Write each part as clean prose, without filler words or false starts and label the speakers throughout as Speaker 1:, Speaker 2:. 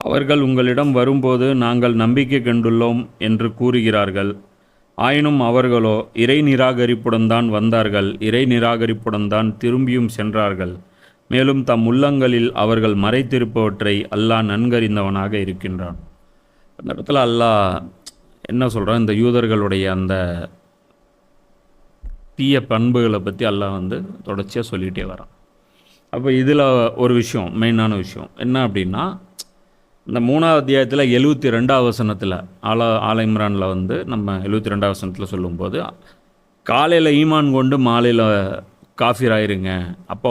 Speaker 1: அவர்கள் உங்களிடம் வரும்போது நாங்கள் நம்பிக்கை கண்டுள்ளோம் என்று கூறுகிறார்கள். ஆயினும் அவர்களோ இறை நிராகரிப்புடன் தான் வந்தார்கள், இறை நிராகரிப்புடன் தான் திரும்பியும் சென்றார்கள். மேலும் தம் உள்ளங்களில் அவர்கள் மறைத்திருப்பவற்றை அல்லாஹ் நன்கறிந்தவனாக இருக்கின்றான். அந்த இடத்துல அல்லாஹ் என்ன சொல்கிறான், இந்த யூதர்களுடைய அந்த தீய பண்புகளை பற்றி அல்லாஹ் தொடர்ச்சியாக சொல்லிகிட்டே வரான். அப்போ இதில் ஒரு விஷயம், மெயினான விஷயம் என்ன அப்படின்னா, இந்த 3ஆவது அத்தியாயத்தில் 72வது வசனத்தில் ஆல இம்ரானில் நம்ம 72வது வசனத்தில் சொல்லும்போது, காலையில் ஈமான் கொண்டு மாலையில் காஃபிர் ஆயிருங்க, அப்போ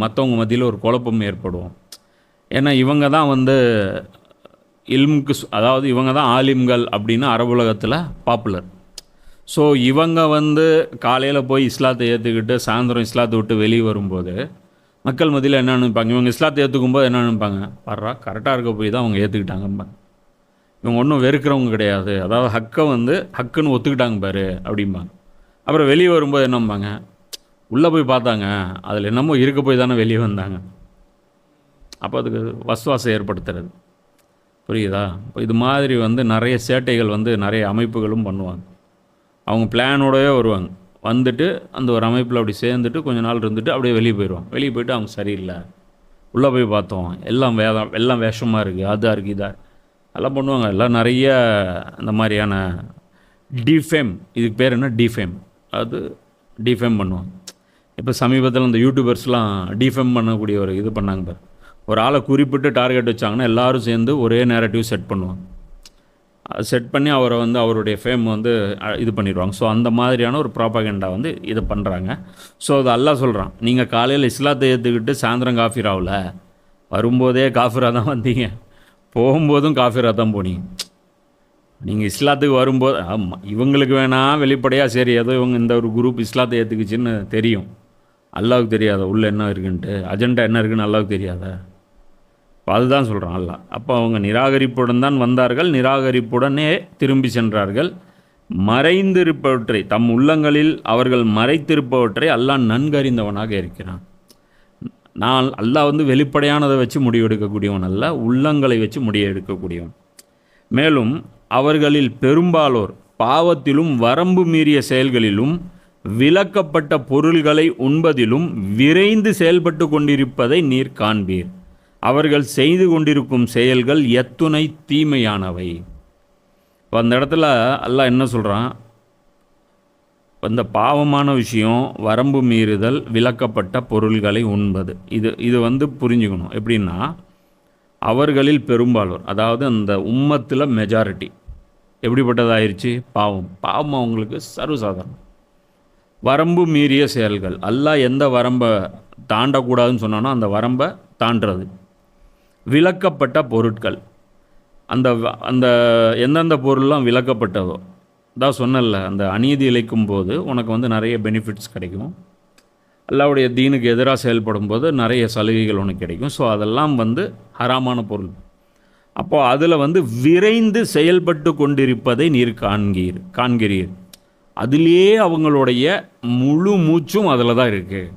Speaker 1: மற்றவங்க மத்தியில் ஒரு குழப்பம் ஏற்படும். ஏன்னா இவங்க தான் இல்முக்கு, அதாவது இவங்க தான் ஆலிம்கள் அப்படின்னு அரபுலகத்தில் பாப்புலர். ஸோ இவங்க காலையில் போய் இஸ்லாத்தை ஏற்றுக்கிட்டு சாயந்தரம் இஸ்லாத்தை விட்டு வெளியே வரும்போது மக்கள் மத்தியில் என்ன நினைப்பாங்க, இவங்க இஸ்லாத்தை ஏற்றுக்கும்போது என்ன நினைப்பாங்க, பாடுறா கரெக்டாக இருக்க போய் தான் அவங்க ஏற்றுக்கிட்டாங்கம்பாங்க, இவங்க ஒன்றும் வெறுக்கிறவங்க கிடையாது, அதாவது ஹக்கை ஹக்குன்னு ஒத்துக்கிட்டாங்க பாரு அப்படிம்பாங்க. அப்புறம் வெளியே வரும்போது என்னம்பாங்க, உள்ளே போய் பார்த்தாங்க அதில் என்னமோ இருக்க போய் தானே வெளியே வந்தாங்க. அப்போ அதுக்கு வசுவாசம் ஏற்படுத்துறது புரியுதா. இப்போ இது மாதிரி நிறைய சேட்டைகள் நிறைய அமைப்புகளும் பண்ணுவாங்க. அவங்க பிளானோடவே வருவாங்க, வந்துட்டு அந்த ஒரு அமைப்பில் அப்படி சேர்ந்துட்டு கொஞ்ச நாள் இருந்துட்டு அப்படியே வெளியே போயிடுவாங்க. வெளியே போய்ட்டு அவங்க சரியில்லை, உள்ளே போய் பார்த்தோம் எல்லாம் வேஷமாக இருக்குது, அதாக இருக்குது, இதாக அதெல்லாம் பண்ணுவாங்க. எல்லாம் நிறைய இந்த மாதிரியான டிஃபேம், இதுக்கு பேர் என்ன, டிஃபேம், அது டிஃபேம் பண்ணுவாங்க. இப்போ சமீபத்தில் இந்த யூடியூபர்ஸ்லாம் டிஃபேம் பண்ணக்கூடிய ஒரு இது பண்ணாங்க பாரு, ஒரு ஆளை குறிப்பிட்டு டார்கெட் வச்சாங்கன்னா எல்லோரும் சேர்ந்து ஒரே நேரட்டிவ் செட் பண்ணுவாங்க. செட் பண்ணி அவரை அவருடைய ஃபேம் இது பண்ணிடுவாங்க. ஸோ அந்த மாதிரியான ஒரு ப்ராபகண்டா இதை பண்ணுறாங்க. ஸோ அது அல்லாஹ் சொல்கிறான், நீங்கள் காலையில் இஸ்லாத்தை ஏற்றுக்கிட்டு சாயந்தரம் காஃபிர் ஆகல, வரும்போதே காஃபிராக தான் வந்தீங்க, போகும்போதும் காஃபிராக தான் போனீங்க. நீங்கள் இஸ்லாத்துக்கு வரும்போது ஆமாம் இவங்களுக்கு வேணால் வெளிப்படையாக சரி ஏதோ இவங்க இந்த ஒரு குரூப் இஸ்லாத்தை ஏற்றுக்குச்சின்னு தெரியும், அல்லாவுக்கு தெரியாத உள்ளே என்ன இருக்குன்ட்டு, அஜெண்டா என்ன இருக்குன்னு அல்லாவுக்கு தெரியாத. அதுதான் சொல்கிறான் அல்லாஹ். அப்போ அவங்க நிராகரிப்புடன் தான் வந்தார்கள், நிராகரிப்புடனே திரும்பி சென்றார்கள். மறைந்திருப்பவற்றை, தம் உள்ளங்களில் அவர்கள் மறைத்திருப்பவற்றை அல்லாஹ் நன்கறிந்தவனாக இருக்கிறான். நான் அல்லாஹ் வெளிப்படையானதை வச்சு முடிவெடுக்கக்கூடியவன் அல்ல, உள்ளங்களை வச்சு முடிவெடுக்கக்கூடியவன். மேலும் அவர்களில் பெரும்பாலோர் பாவத்திலும் வரம்பு மீறிய செயல்களிலும் விலக்கப்பட்ட பொருள்களை உண்பதிலும் விரைந்து செயல்பட்டு கொண்டிருப்பதை நீர் காண்பீர். அவர்கள் செய்து கொண்டிருக்கும் செயல்கள் எத்துணை தீமையானவை. இப்போ அந்த இடத்துல அல்லாஹ் என்ன சொல்கிறான், இந்த பாவமான விஷயம் வரம்பு மீறுதல், விலக்கப்பட்ட பொருள்களை உண்பது, இது புரிஞ்சுக்கணும். எப்படின்னா அவர்களில் பெரும்பாலோர், அதாவது அந்த உம்மத்தில் மெஜாரிட்டி எப்படிப்பட்டதாயிருச்சு, பாவம் அவங்களுக்கு சர்வசாதாரணம். வரம்பு மீறிய செயல்கள், அல்லாஹ் எந்த வரம்பை தாண்டக்கூடாதுன்னு சொன்னானோ அந்த வரம்பை தாண்டுறது. விலக்கப்பட்ட பொருட்கள், அந்த எந்தெந்த பொருள்லாம் விலக்கப்பட்டதோ, தான் சொன்னல, அந்த அநீதி இழைக்கும் போது உனக்கு நிறைய பெனிஃபிட்ஸ் கிடைக்கும், அல்லாஹ்வுடைய தீனுக்கு எதிராக செயல்படும் போது நிறைய சலுகைகள் உனக்கு கிடைக்கும். ஸோ அதெல்லாம் ஹராமான பொருள். அப்போது அதில் விரைந்து செயல்பட்டு கொண்டிருப்பதை நீர் காண்கிறீர். அதிலே அவங்களுடைய முழு மூச்சும் அதில் தான் இருக்குது.